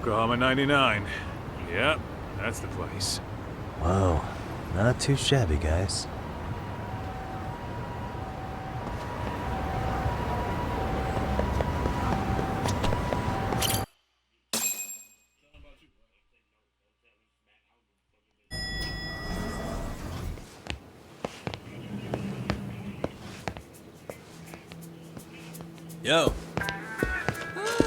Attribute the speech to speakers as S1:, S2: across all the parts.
S1: Yokohama 99. Yep, that's the place.
S2: Whoa, not too shabby, guys.
S3: Yo.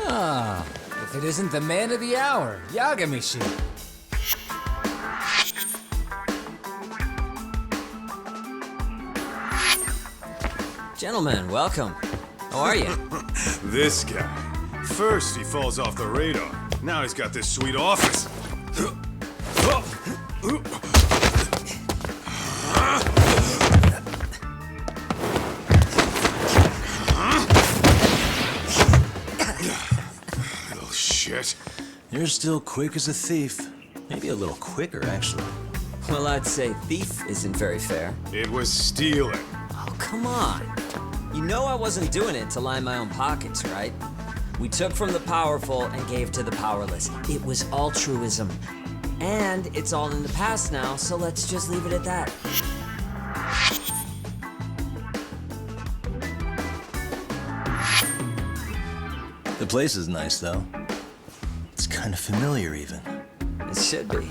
S4: Ah, if it isn't the man of the hour, Yagamishi.
S5: Gentlemen, welcome. How are you?
S1: This guy. First he falls off the radar. Now he's got this sweet office. Little shit.
S3: You're still quick as a thief. Maybe a little quicker, actually.
S5: Well, I'd say thief isn't very fair.
S1: It was stealing.
S5: Oh, come on. You know I wasn't doing it to line my own pockets, right? We took from the powerful and gave to the powerless. It was altruism. And it's all in the past now, so let's just leave it at that.
S3: The place is nice, though. It's kind of familiar, even.
S5: It should be.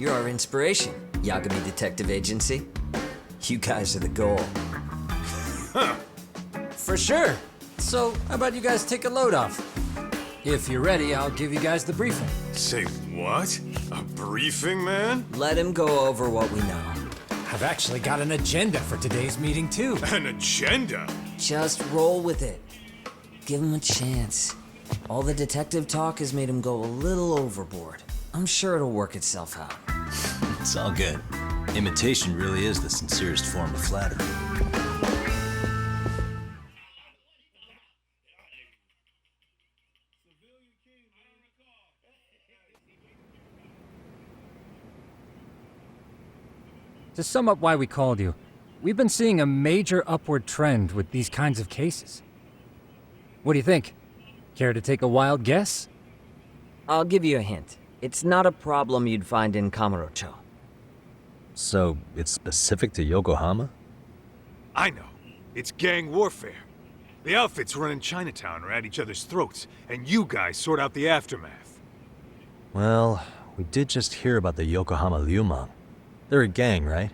S5: You're our inspiration, Yagami Detective Agency. You guys are the goal.
S4: For sure. So, how about you guys take a load off? If you're ready, I'll give you guys the briefing.
S1: Say what? A briefing, man?
S5: Let him go over what we know.
S4: I've actually got an agenda for today's meeting, too.
S1: An agenda?
S5: Just roll with it. Give him a chance. All the detective talk has made him go a little overboard. I'm sure it'll work itself out.
S3: It's all good. Imitation really is the sincerest form of flattery.
S6: To sum up why we called you, we've been seeing a major upward trend with these kinds of cases. What do you think? Care to take a wild guess?
S5: I'll give you a hint. It's not a problem you'd find in Kamurocho.
S2: So, it's specific to Yokohama?
S1: I know. It's gang warfare. The outfits running Chinatown are at each other's throats, and you guys sort out the aftermath.
S2: Well, we did just hear about the Yokohama Liumang. They're a gang, right?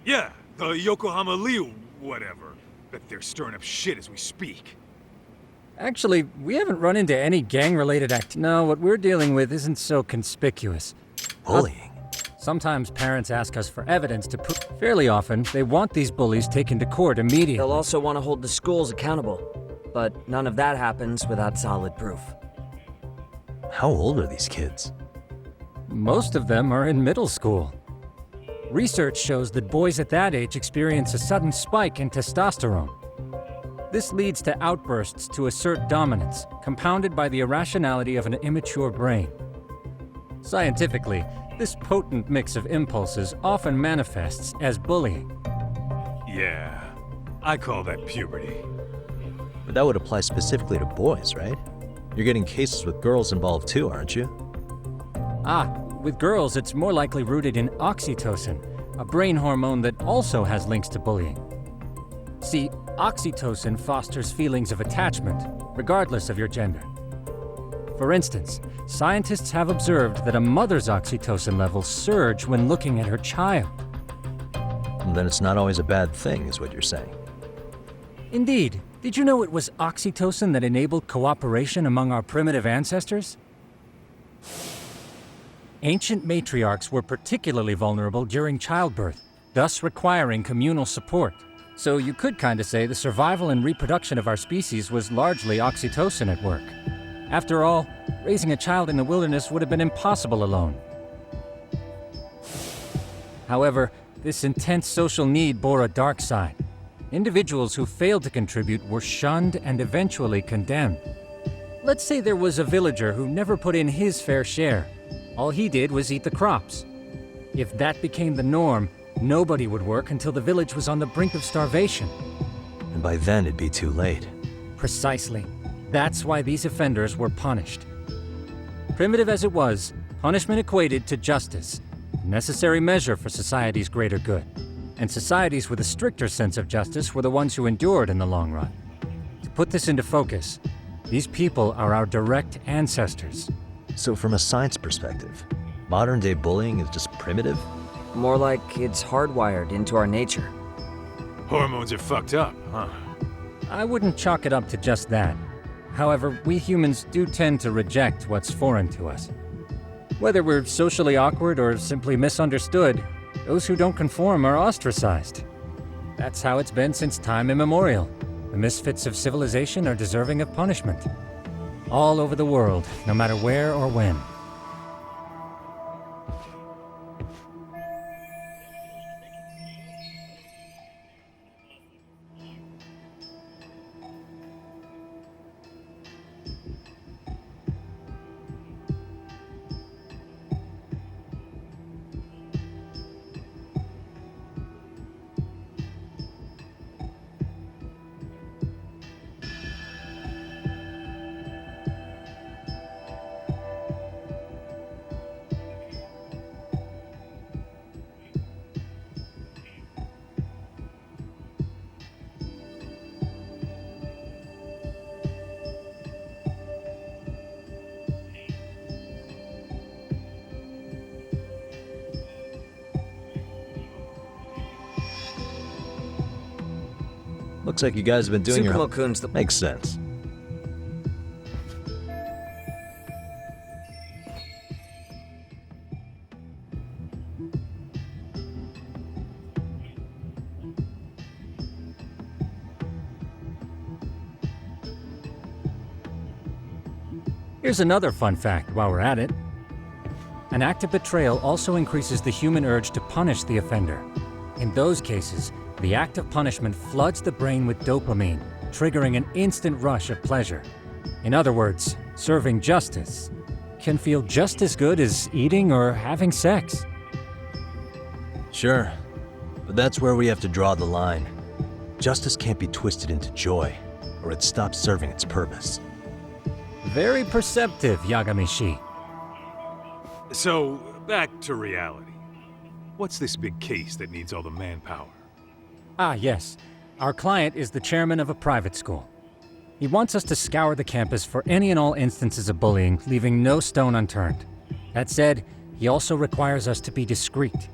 S1: Yeah, the Yokohama Liu, whatever. Bet they're stirring up shit as we speak.
S6: Actually, we haven't run into any gang-related No, what we're dealing with isn't so conspicuous.
S2: Bullying?
S6: Sometimes parents ask us for evidence to prove. Fairly often, they want these bullies taken to court immediately.
S5: They'll also want to hold the schools accountable. But none of that happens without solid proof.
S2: How old are these kids?
S6: Most of them are in middle school. Research shows that boys at that age experience a sudden spike in testosterone. This leads to outbursts to assert dominance, compounded by the irrationality of an immature brain. Scientifically, this potent mix of impulses often manifests as bullying.
S1: Yeah, I call that puberty.
S2: But that would apply specifically to boys, right? You're getting cases with girls involved too, aren't you?
S6: With girls, it's more likely rooted in oxytocin, a brain hormone that also has links to bullying. See, oxytocin fosters feelings of attachment, regardless of your gender. For instance, scientists have observed that a mother's oxytocin levels surge when looking at her child.
S2: And then it's not always a bad thing, is what you're saying.
S6: Indeed. Did you know it was oxytocin that enabled cooperation among our primitive ancestors? Ancient matriarchs were particularly vulnerable during childbirth, thus requiring communal support. So you could kinda say the survival and reproduction of our species was largely oxytocin at work. After all, raising a child in the wilderness would have been impossible alone. However, this intense social need bore a dark side. Individuals who failed to contribute were shunned and eventually condemned. Let's say there was a villager who never put in his fair share. All he did was eat the crops. If that became the norm, nobody would work until the village was on the brink of starvation.
S2: And by then it'd be too late.
S6: Precisely. That's why these offenders were punished. Primitive as it was, punishment equated to justice, a necessary measure for society's greater good. And societies with a stricter sense of justice were the ones who endured in the long run. To put this into focus, these people are our direct ancestors.
S2: So, from a science perspective, modern day bullying is just primitive?
S5: More like it's hardwired into our nature.
S1: Hormones are fucked up, huh?
S6: I wouldn't chalk it up to just that. However, we humans do tend to reject what's foreign to us. Whether we're socially awkward or simply misunderstood, those who don't conform are ostracized. That's how it's been since time immemorial. The misfits of civilization are deserving of punishment. All over the world, no matter where or when.
S2: Looks like you guys have been doing your...
S5: Tsukumo-kun's the...
S2: Makes sense.
S6: Here's another fun fact while we're at it. An act of betrayal also increases the human urge to punish the offender. In those cases, the act of punishment floods the brain with dopamine, triggering an instant rush of pleasure. In other words, serving justice can feel just as good as eating or having sex.
S2: Sure, but that's where we have to draw the line. Justice can't be twisted into joy, or it stops serving its purpose.
S6: Very perceptive, Yagami-shi.
S1: So, back to reality. What's this big case that needs all the manpower?
S6: Ah, yes. Our client is the chairman of a private school. He wants us to scour the campus for any and all instances of bullying, leaving no stone unturned. That said, he also requires us to be discreet.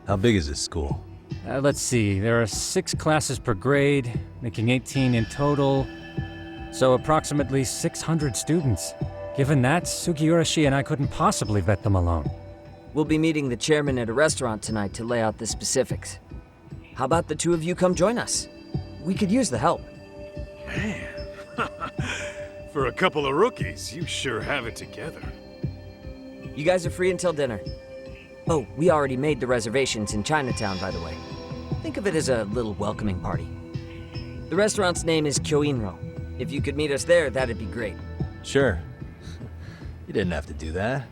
S2: How big is this school?
S6: Let's see, there are 6 classes per grade, making 18 in total, so approximately 600 students. Given that, Sugiurashi and I couldn't possibly vet them alone.
S5: We'll be meeting the chairman at a restaurant tonight to lay out the specifics. How about the two of you come join us? We could use the help.
S1: Man, for a couple of rookies, you sure have it together.
S5: You guys are free until dinner. Oh, we already made the reservations in Chinatown, by the way. Think of it as a little welcoming party. The restaurant's name is Kyoinro. If you could meet us there, that'd be great.
S2: Sure. You didn't have to do that.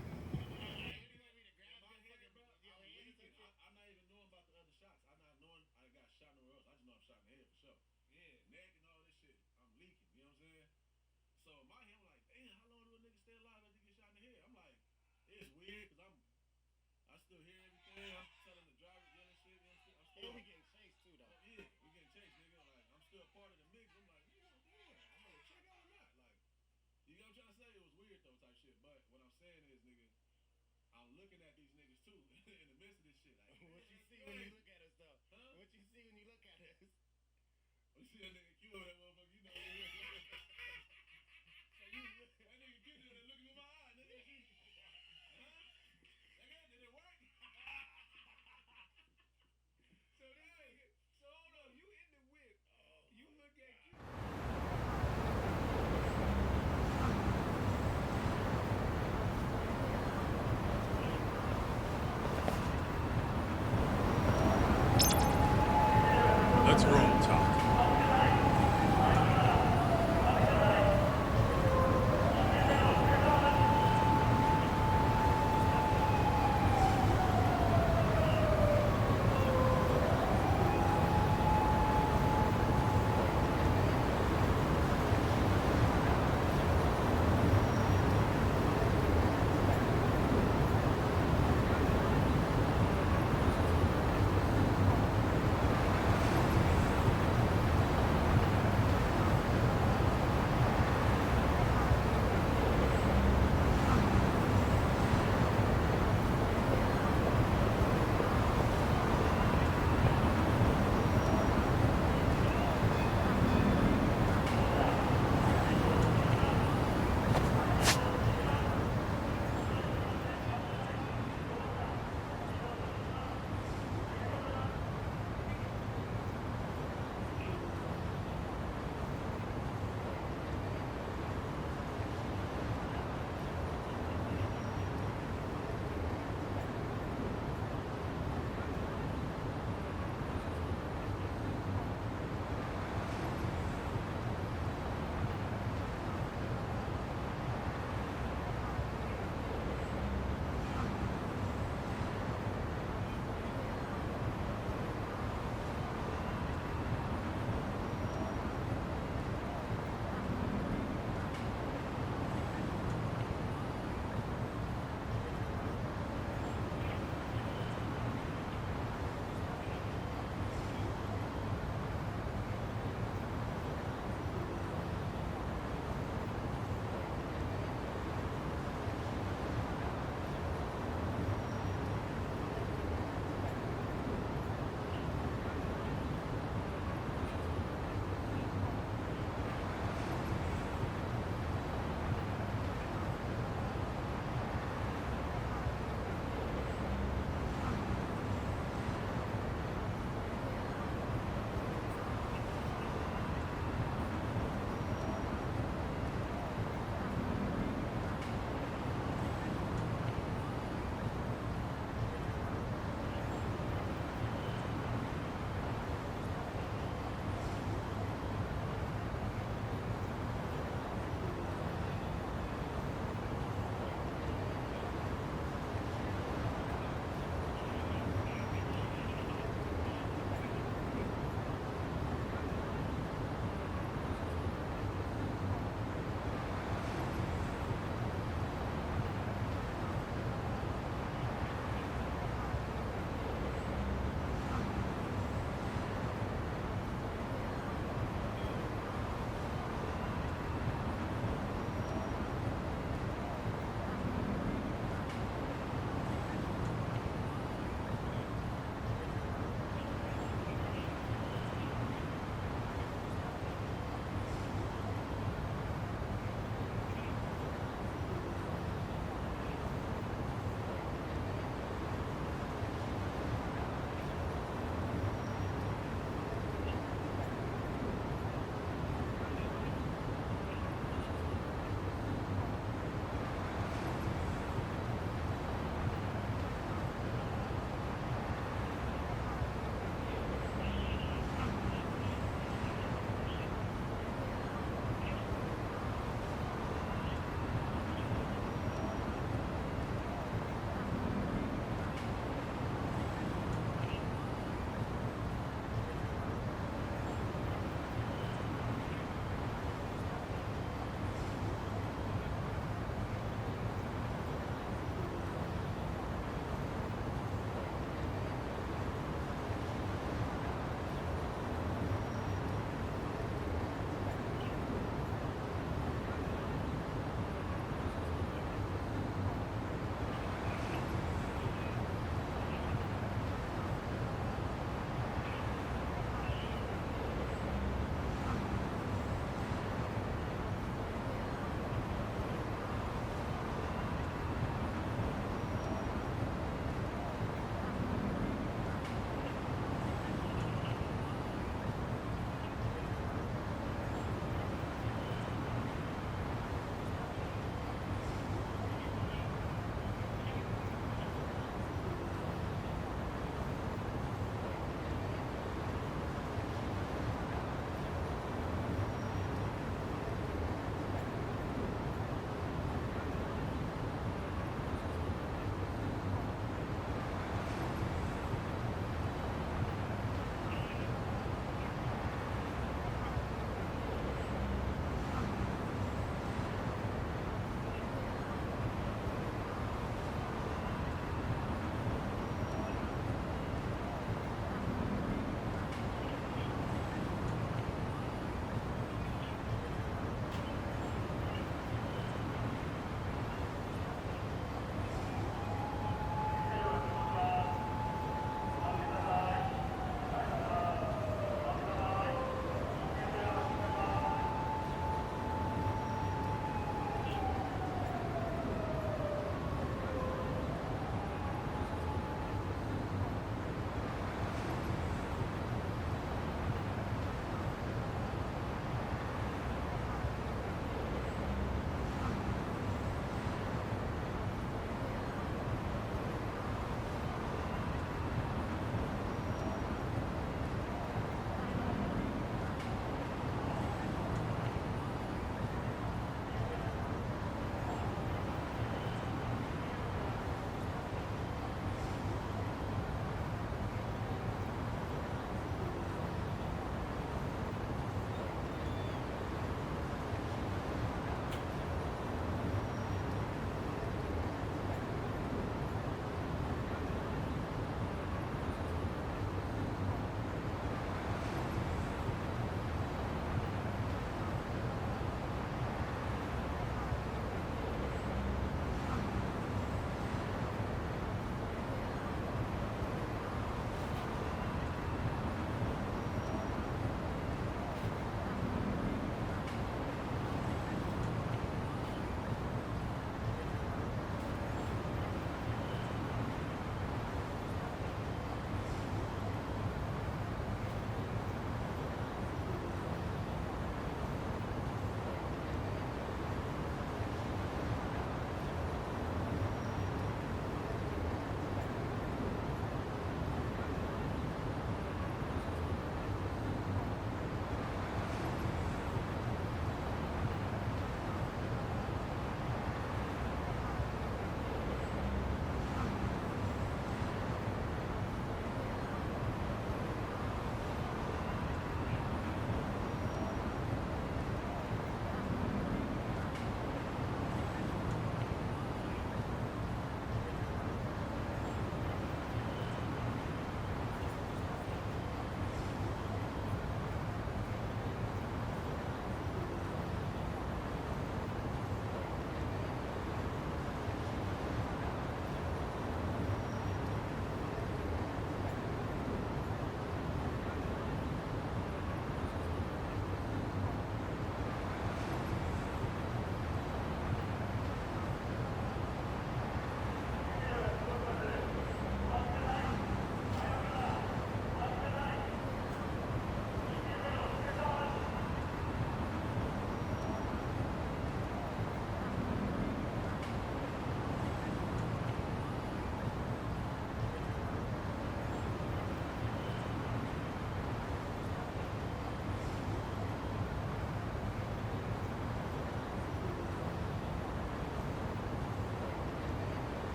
S1: Let's roll, Talk.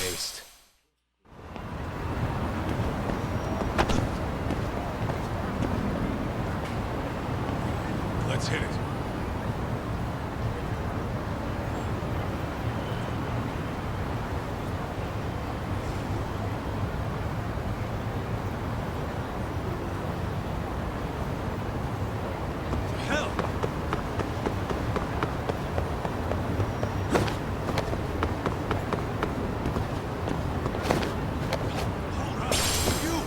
S2: waste.
S1: Let's hit it. Hell! Hold up! You!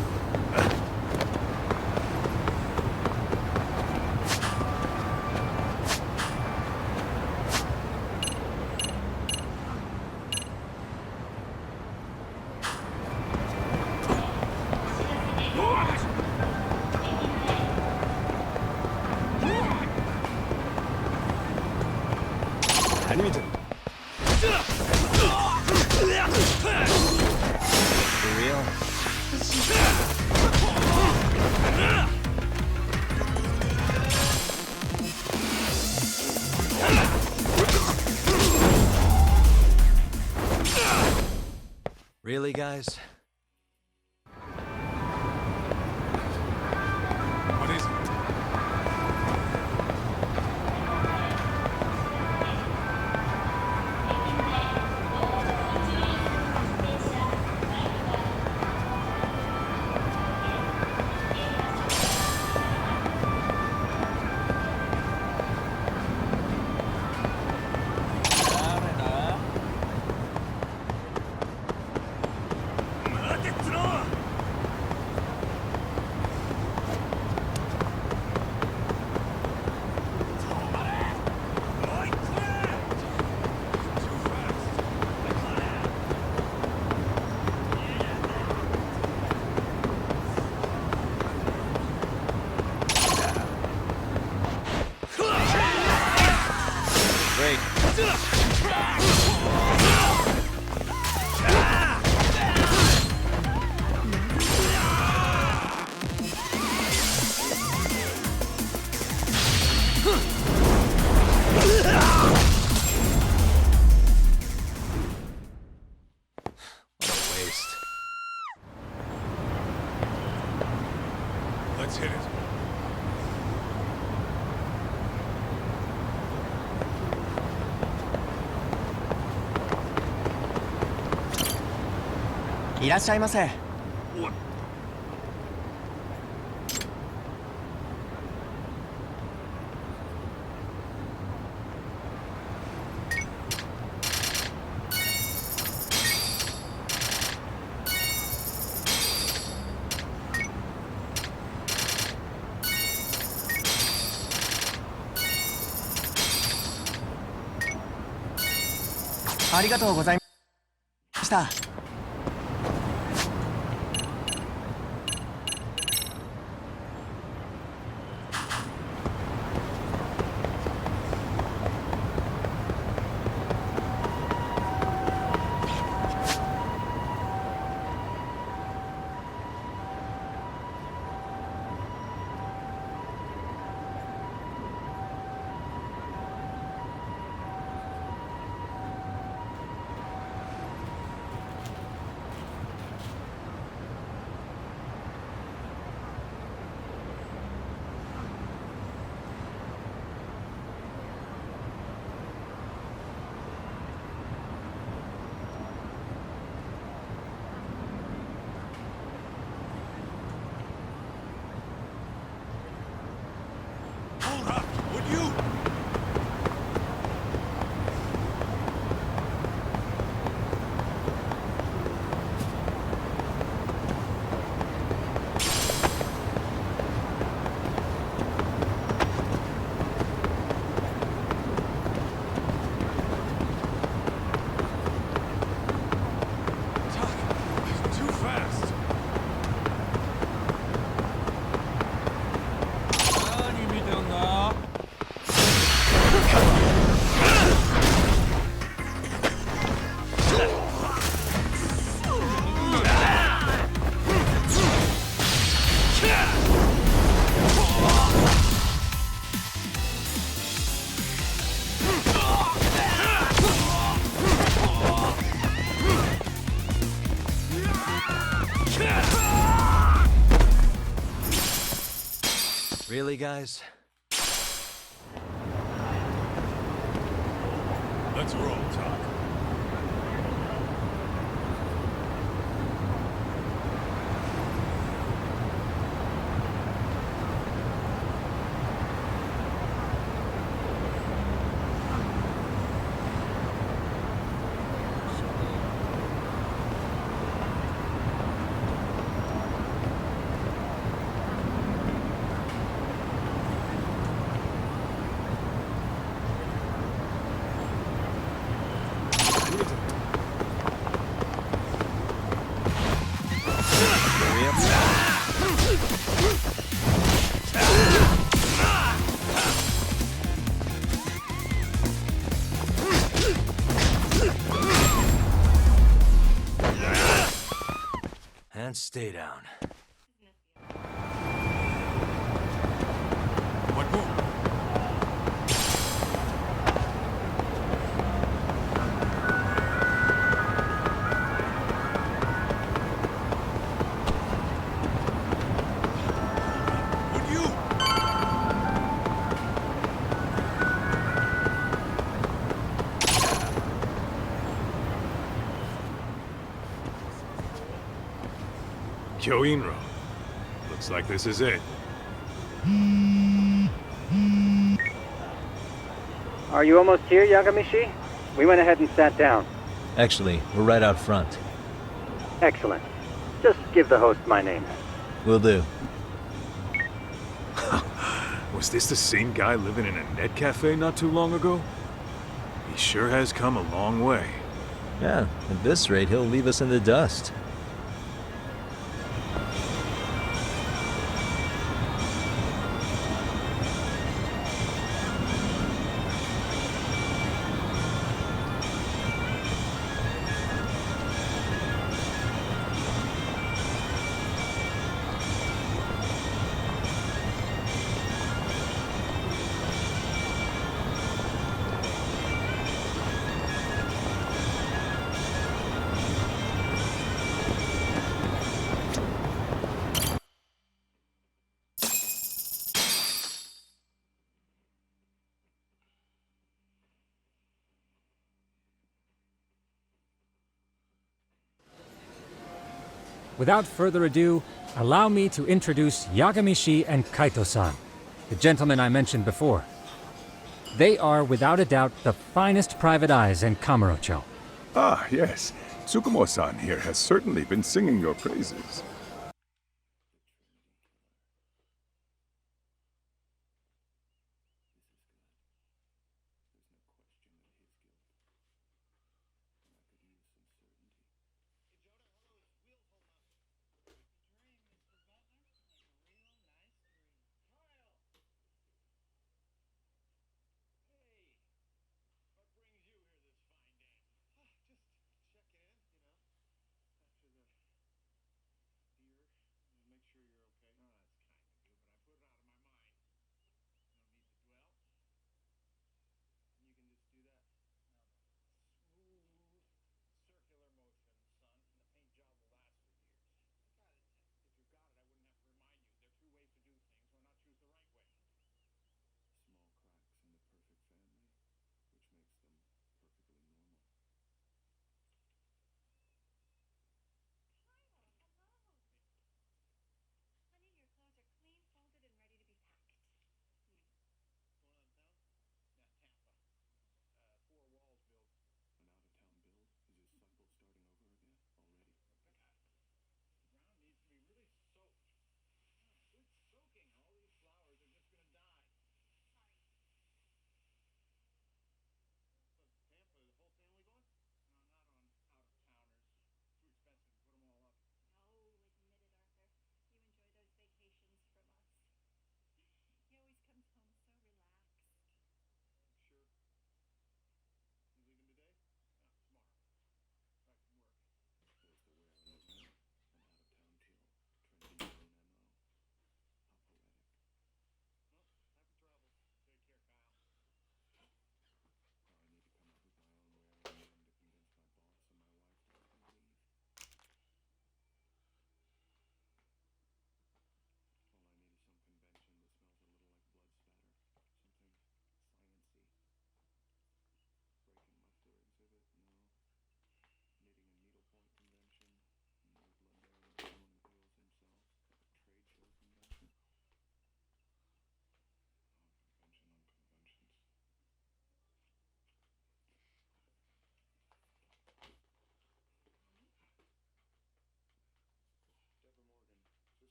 S3: For real?
S2: Really, guys?
S1: What is it?
S3: Great.
S2: What a waste.
S1: Let's hit it. What?
S7: ありがとうございました。
S2: Really, guys?
S1: Let's roll, Talk.
S2: And stay down.
S1: One more. Would you? Kyoinro. Looks like this is it.
S8: Are you almost here, Yagamishi? We went ahead and sat down.
S2: Actually, we're right out front.
S8: Excellent. Just give the host my name.
S2: Will do.
S1: Was this the same guy living in a net cafe not too long ago? He sure has come a long way.
S2: Yeah, at this rate, he'll leave us in the dust.
S6: Without further ado, allow me to introduce Yagamishi and Kaito-san, the gentlemen I mentioned before. They are, without a doubt, the finest private eyes in Kamurocho.
S9: Ah, yes. Tsukumo-san here has certainly been singing your praises.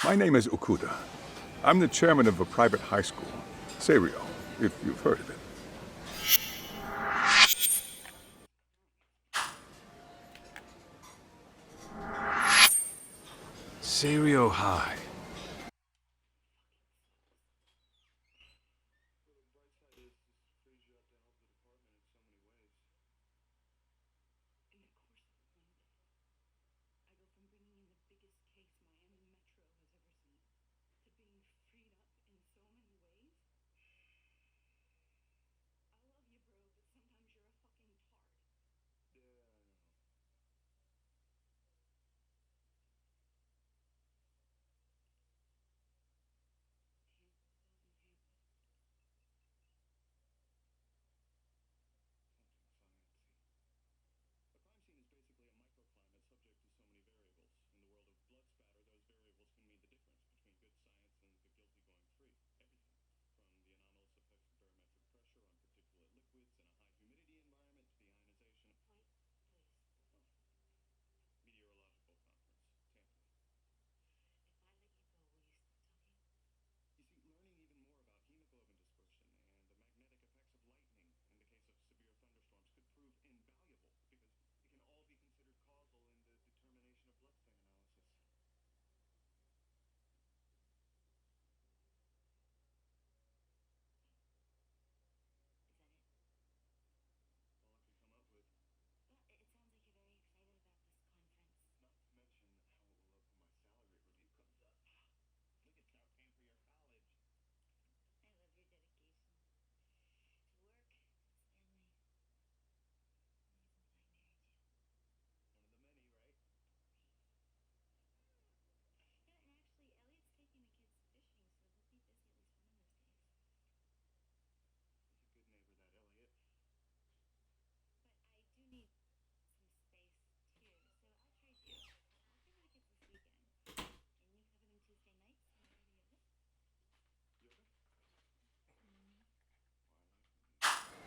S9: My name is Okuda. I'm the chairman of a private high school, Serio, if you've heard of it.
S1: Serio High.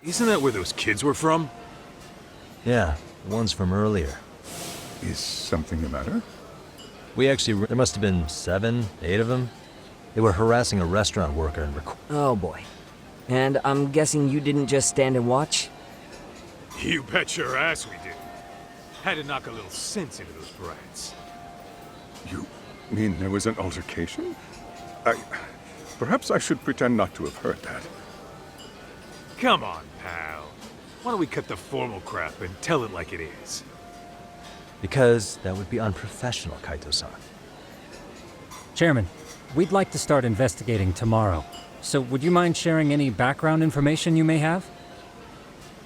S1: Isn't that where those kids were from?
S2: Yeah, the ones from earlier.
S9: Is something the matter?
S2: There must have been 7, 8 of them. They were harassing a restaurant worker and
S5: Oh boy. And I'm guessing you didn't just stand and watch?
S1: You bet your ass we did. Had to knock a little sense into those brats.
S9: You mean there was an altercation? Perhaps I should pretend not to have heard that.
S1: Come on, pal. Why don't we cut the formal crap and tell it like it is?
S2: Because that would be unprofessional, Kaito-san.
S6: Chairman, we'd like to start investigating tomorrow. So would you mind sharing any background information you may have?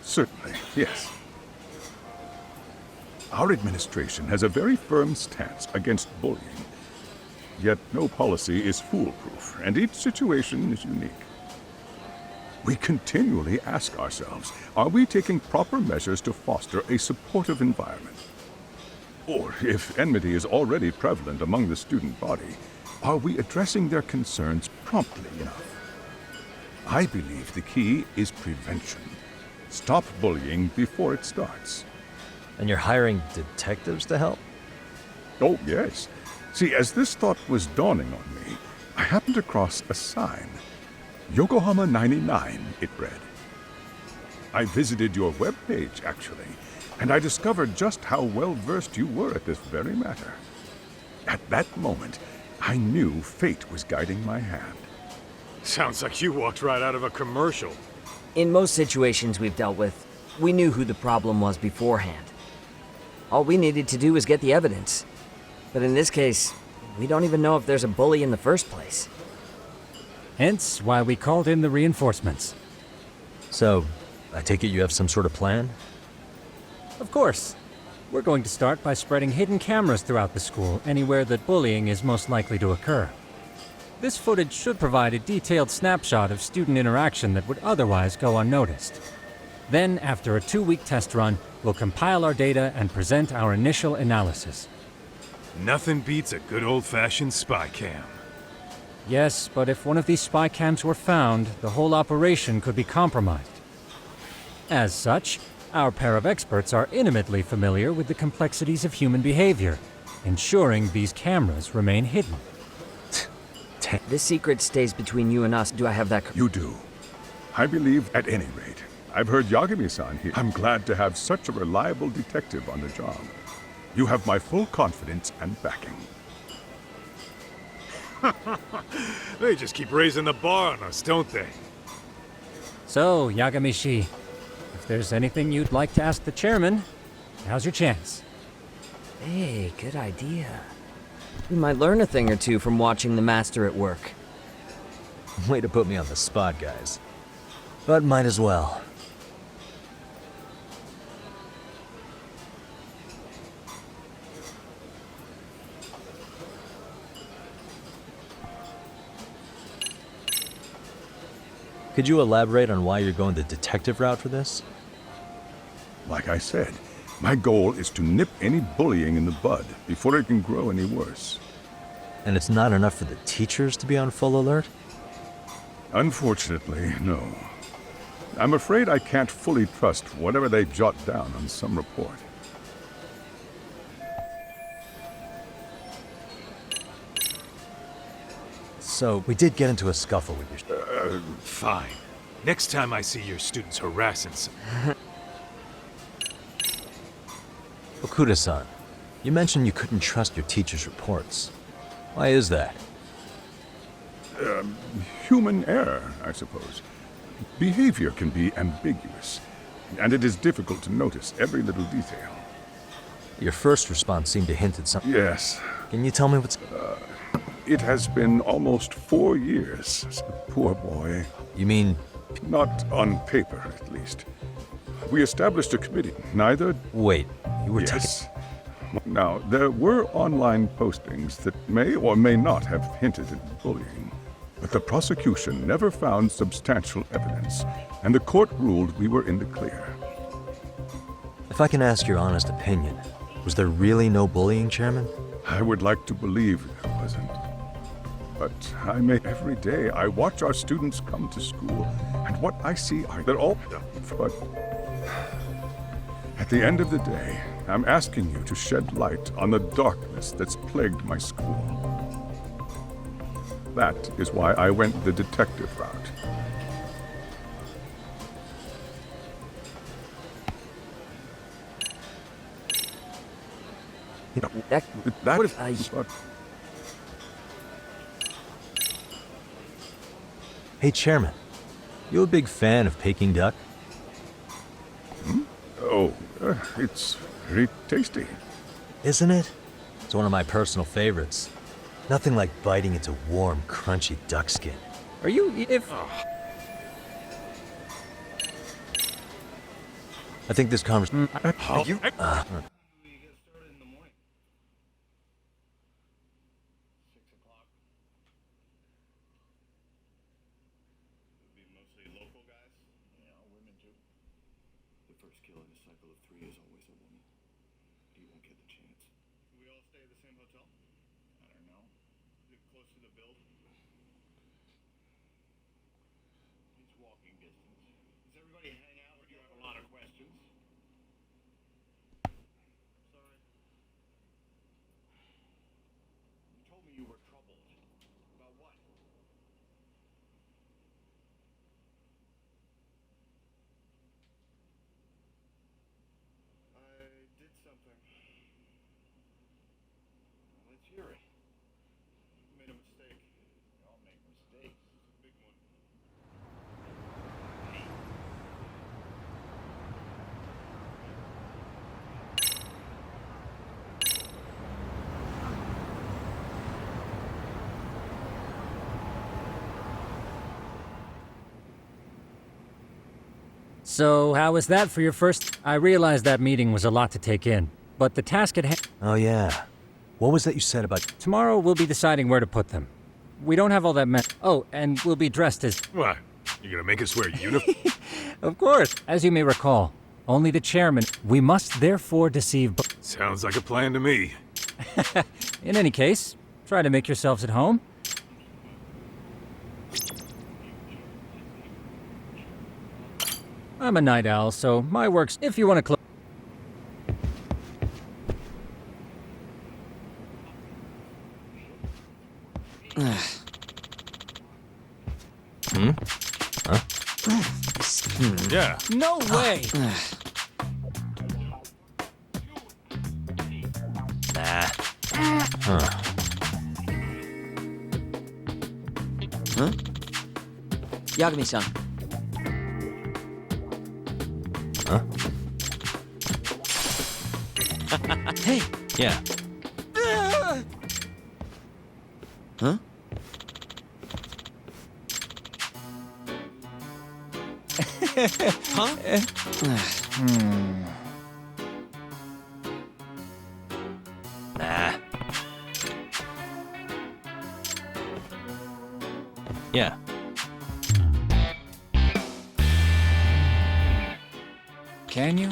S9: Certainly, yes. Our administration has a very firm stance against bullying. Yet no policy is foolproof, and each situation is unique. We continually ask ourselves, are we taking proper measures to foster a supportive environment? Or, if enmity is already prevalent among the student body, are we addressing their concerns promptly enough? I believe the key is prevention. Stop bullying before it starts.
S2: And you're hiring detectives to help?
S9: Oh, yes. See, as this thought was dawning on me, I happened across a sign. Yokohama 99, it read. I visited your webpage, actually, and I discovered just how well-versed you were at this very matter. At that moment, I knew fate was guiding my hand.
S1: Sounds like you walked right out of a commercial.
S5: In most situations we've dealt with, we knew who the problem was beforehand. All we needed to do was get the evidence. But in this case, we don't even know if there's a bully in the first place.
S6: Hence why we called in the reinforcements.
S2: So, I take it you have some sort of plan?
S6: Of course. We're going to start by spreading hidden cameras throughout the school, anywhere that bullying is most likely to occur. This footage should provide a detailed snapshot of student interaction that would otherwise go unnoticed. Then, after a 2-week test run, we'll compile our data and present our initial analysis.
S1: Nothing beats a good old-fashioned spy cam.
S6: Yes, but if one of these spy cams were found, the whole operation could be compromised. As such, our pair of experts are intimately familiar with the complexities of human behavior, ensuring these cameras remain hidden.
S5: This secret stays between you and us. Do I have that?
S9: You do. I believe, at any rate. I've heard Yagami-san here. I'm glad to have such a reliable detective on the job. You have my full confidence and backing.
S1: They just keep raising the bar on us, don't they?
S6: So, Yagamishi, if there's anything you'd like to ask the chairman, now's your chance.
S5: Hey, good idea. We might learn a thing or two from watching the master at work.
S2: Way to put me on the spot, guys. But might as well. Could you elaborate on why you're going the detective route for this?
S9: Like I said, my goal is to nip any bullying in the bud before it can grow any worse.
S2: And it's not enough for the teachers to be on full alert?
S9: Unfortunately, no. I'm afraid I can't fully trust whatever they jot down on some report.
S2: So, we did get into a scuffle with your...
S1: Fine. Next time I see your students harassing some...
S2: Okuda-san, you mentioned you couldn't trust your teacher's reports. Why is that?
S9: Human error, I suppose. Behavior can be ambiguous, and it is difficult to notice every little detail.
S2: Your first response seemed to hint at something.
S9: Yes,
S2: Can you tell me what's...
S9: it has been almost 4 years. Poor boy.
S2: You mean...
S9: Not on paper, at least. We established a committee. Neither...
S2: Wait, you were
S9: Yes. Now, there were online postings that may or may not have hinted at bullying, but the prosecution never found substantial evidence, and the court ruled we were in the clear.
S2: If I can ask your honest opinion, was there really no bullying, Chairman?
S9: I would like to believe there wasn't. But every day I watch our students come to school, and what I see are they're all... But at the end of the day, I'm asking you to shed light on the darkness that's plagued my school. That is why I went the detective route.
S5: That
S9: But
S2: Hey, Chairman, you a big fan of Peking duck?
S9: it's very tasty.
S2: Isn't it? It's one of my personal favorites. Nothing like biting into warm, crunchy duck skin.
S6: Are you... if...
S2: I think this conversation...
S6: So, how was that for your first... I realized that meeting was a lot to take in, but the task at hand...
S2: Oh, yeah. What was that you said about...
S6: Tomorrow, we'll be deciding where to put them. We don't have all that Oh, and we'll be dressed as...
S1: What? You gonna make us wear uniform?
S6: Of course. As you may recall, only the chairman... We must therefore deceive...
S1: Sounds like a plan to me.
S6: In any case, try to make yourselves at home. I'm a night owl, so my work's... If you want to close...
S1: Yeah.
S6: No way!
S2: Nah.
S5: Yagami-san.
S2: Huh?
S5: Hey!
S2: Yeah.
S5: Huh?
S2: Nah. Yeah.
S6: Can you?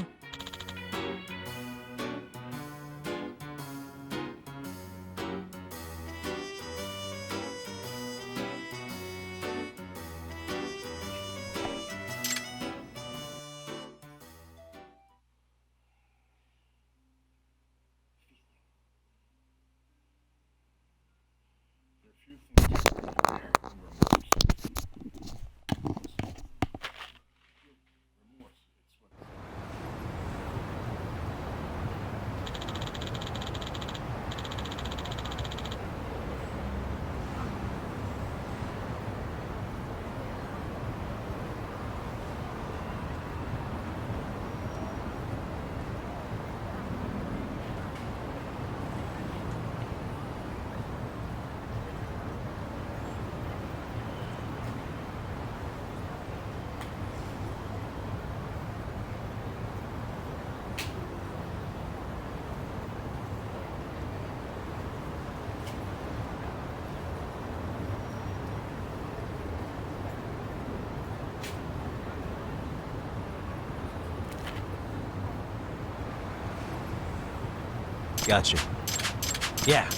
S2: Gotcha. Yeah.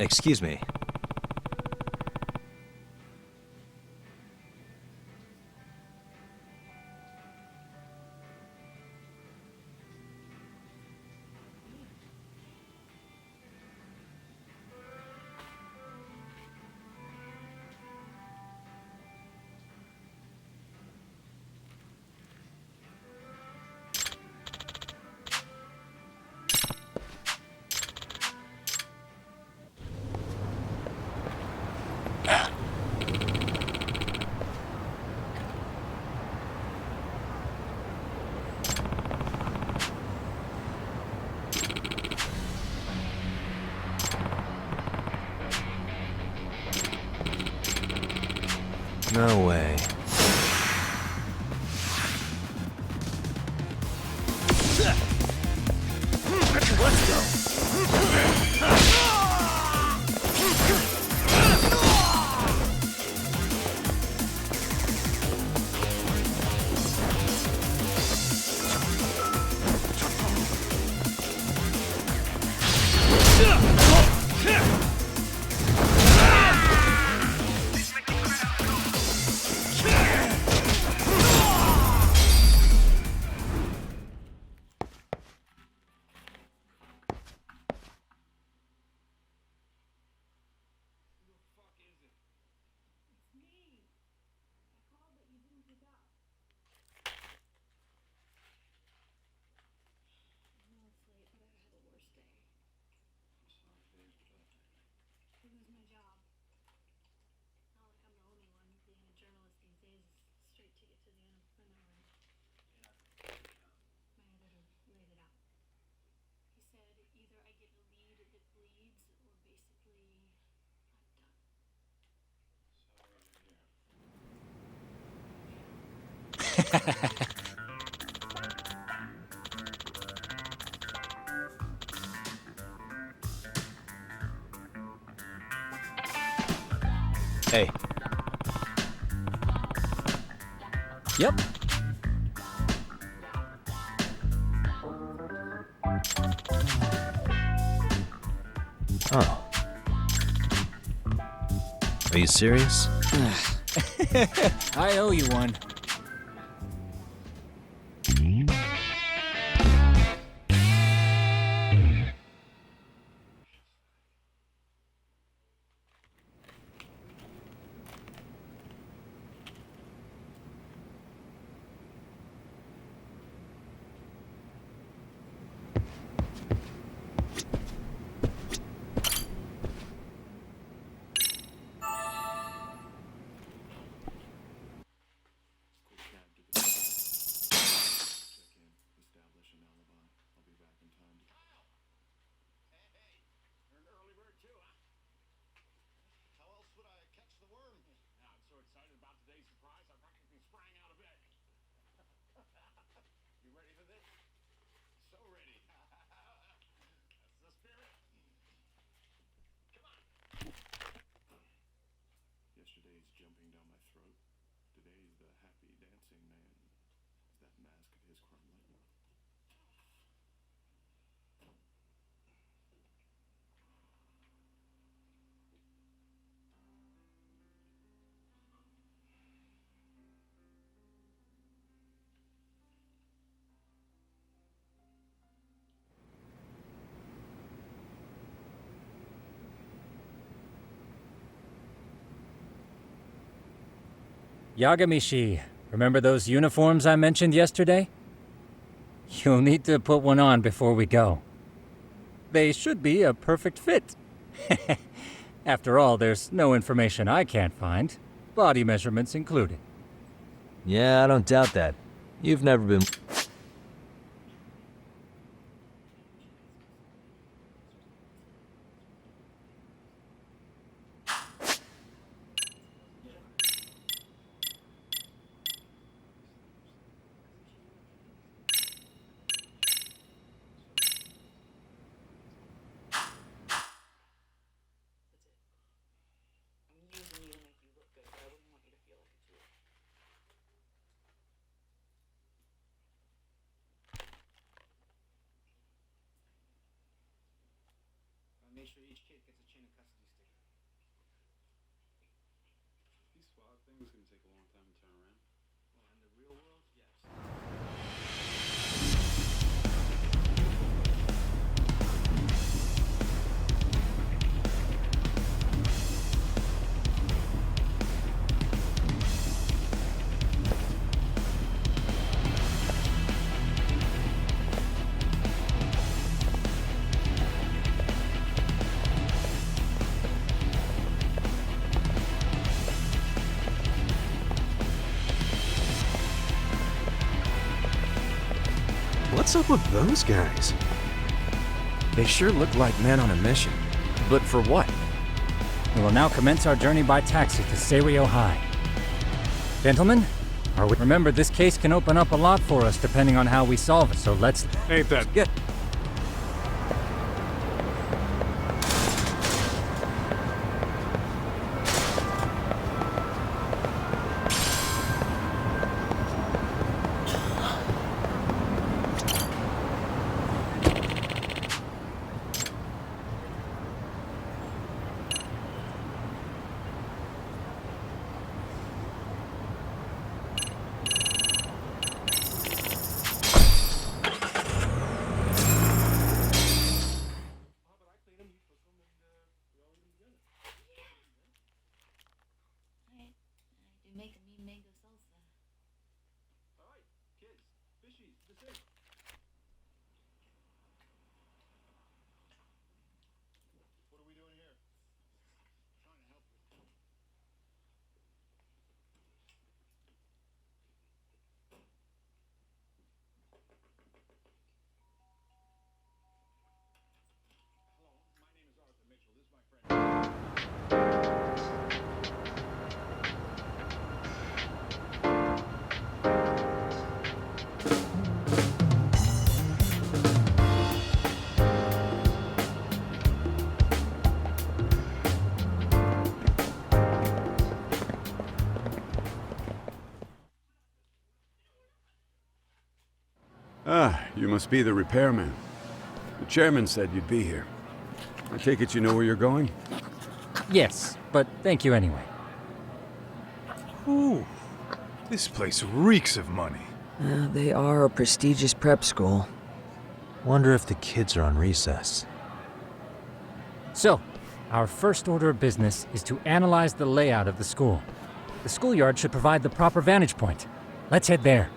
S2: Excuse me. No way.
S1: Let's go.
S2: Hey,
S6: Yep.
S2: oh. Are you serious?
S6: I owe you one.
S10: Yesterday's jumping down my throat. Today's the happy dancing man. Is that mask of his crumbling?
S6: Yagamishi, remember those uniforms I mentioned yesterday? You'll need to put one on before we go. They should be a perfect fit. After all, there's no information I can't find, body measurements included.
S2: Yeah, I don't doubt that. You've never been...
S7: Make sure each kid gets a chain of custody sticker.
S10: These SWAT things gonna take a long time to turn around.
S7: Well, in the real world, yes.
S11: What's up with those guys? They sure look like men on a mission. But for what?
S6: We will now commence our journey by taxi to Seiryo High. Gentlemen, remember this case can open up a lot for us depending on how we solve it, so let's
S1: Ain't that...
S6: get...
S12: Make me mango salsa.
S10: Alright, kids, fishies, this is. What are we doing here? Trying to help with. Hello, my name is Arthur Mitchell. This is my friend.
S11: Ah, you must be the repairman. The chairman said you'd be here. I take it you know where you're going?
S6: Yes, but thank you anyway.
S1: Ooh, this place reeks of money.
S5: They are a prestigious prep school.
S2: Wonder if the kids are on recess.
S6: So, our first order of business is to analyze the layout of the school. The schoolyard should provide the proper vantage point. Let's head there.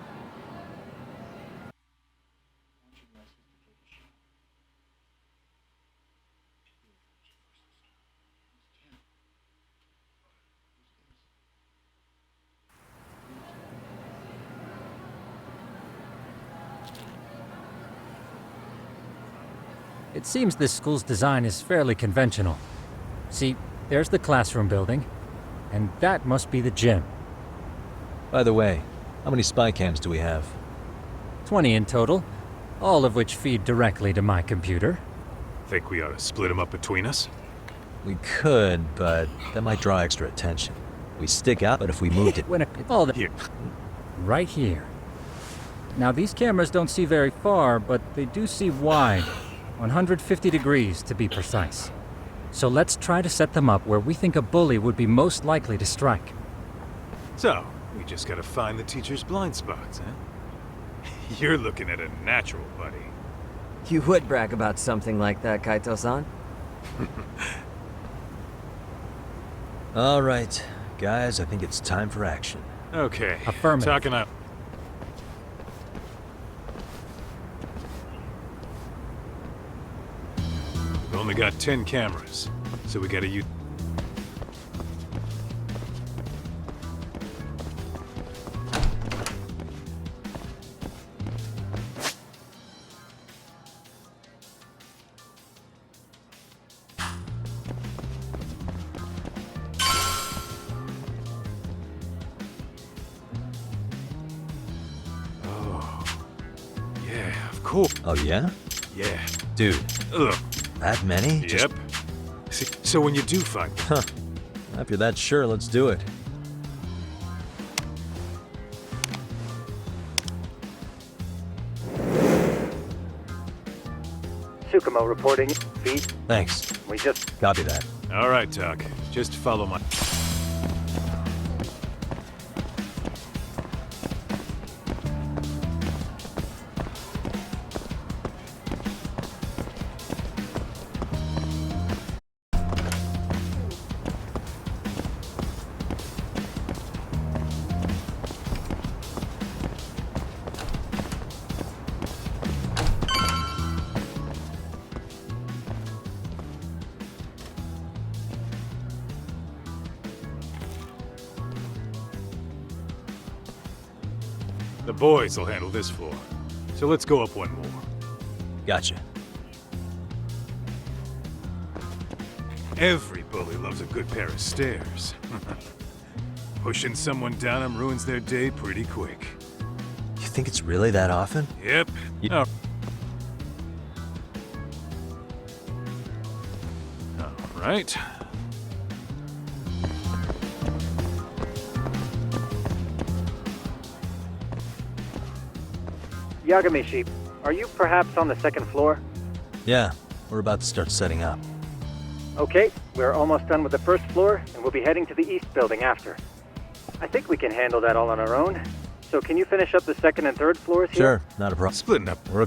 S6: It seems this school's design is fairly conventional. See, there's the classroom building, and that must be the gym.
S2: By the way, how many spy cams do we have?
S6: 20 in total, all of which feed directly to my computer.
S1: Think we ought to split them up between us?
S2: We could, but that might draw extra attention. We stick out, but if we moved it...
S6: all the...
S1: Here.
S6: Right here. Now, these cameras don't see very far, but they do see wide. 150 degrees, to be precise. So let's try to set them up where we think a bully would be most likely to strike.
S1: So, we just gotta find the teacher's blind spots, huh? You're looking at a natural, buddy.
S5: You would brag about something like that, Kaito-san.
S2: All right, guys, I think it's time for action.
S1: Okay.
S6: Affirmative.
S1: Talking up. We've only got 10 cameras, so we gotta use... Yeah, of course.
S2: Oh, yeah?
S1: Yeah.
S2: Dude,
S1: Ugh.
S2: that many?
S1: Yep. See, so when you do find them,
S2: Huh. If you're that sure, let's do it.
S8: Tsukumo reporting. Feet.
S2: Thanks.
S8: We just...
S2: Copy that.
S1: all right, Doc. Just follow my... The boys will handle this floor. So let's go up one more.
S2: Gotcha.
S1: Every bully loves a good pair of stairs. Pushing someone down 'em ruins their day pretty quick.
S2: You think it's really that often?
S1: Yep. Oh. All right.
S8: Yagamishi, are you perhaps on the second floor?
S2: Yeah, we're about to start setting up.
S8: Okay, we're almost done with the first floor, and we'll be heading to the east building after. I think we can handle that all on our own. So can you finish up the second and third floors here?
S2: Sure, not a problem.
S1: Splitting up.
S2: We're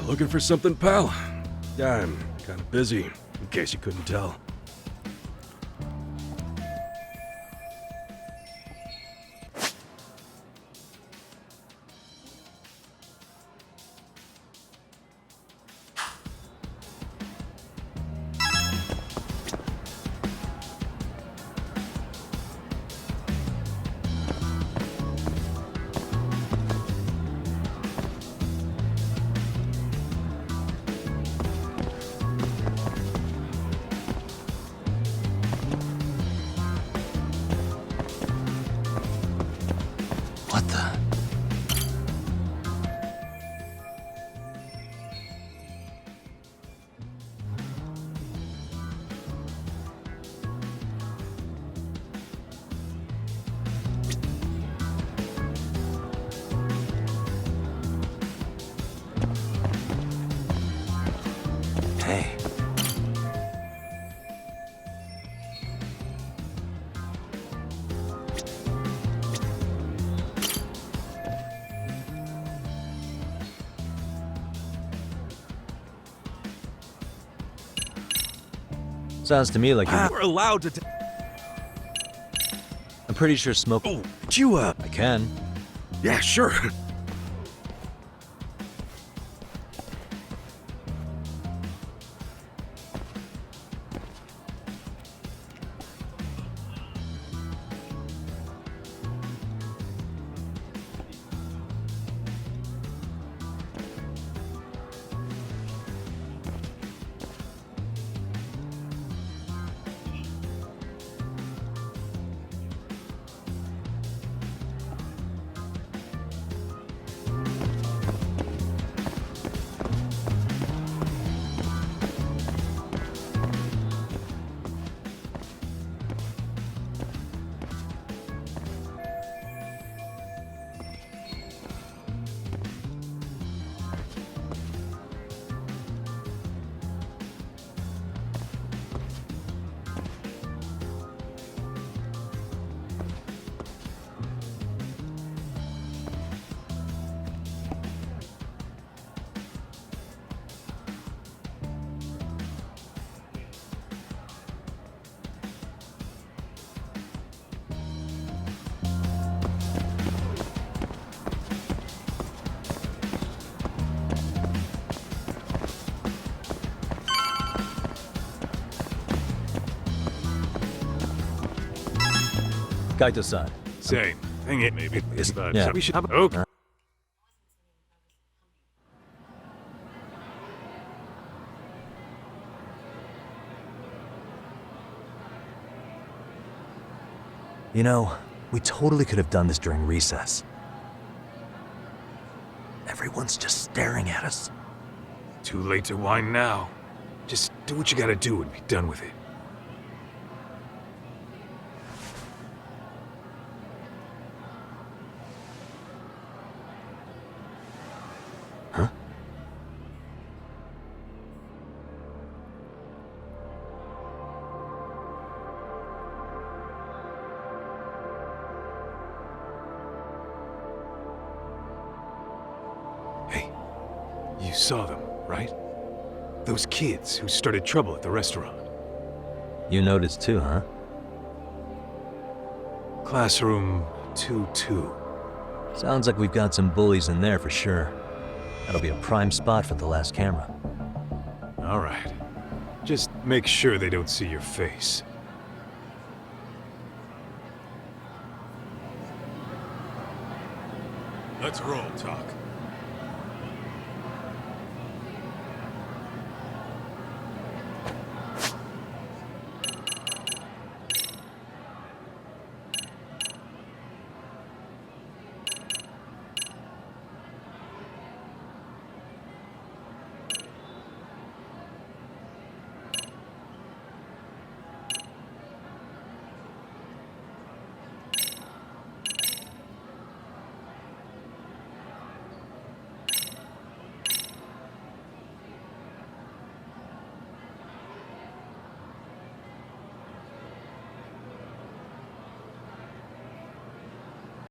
S13: Looking for something, pal? Yeah, I'm kind of busy, in case you couldn't tell.
S2: What the? Hey. Sounds to me like
S13: We're allowed to.
S2: I'm pretty sure smoke.
S13: Oh, could you,
S2: I can.
S13: Yeah, sure.
S2: Kaito-san.
S1: Same. Hang it, maybe.
S2: Yeah.
S1: We should have. Okay.
S2: You know, we totally could have done this during recess. Everyone's just staring at us.
S1: Too late to whine now. Just do what you gotta do and be done with it. You saw them, right? Those kids who started trouble at the restaurant.
S2: You noticed too, huh?
S1: Classroom 2-2.
S2: Sounds like we've got some bullies in there for sure. That'll be a prime spot for the last camera.
S1: All right. Just make sure they don't see your face. Let's roll, Talk.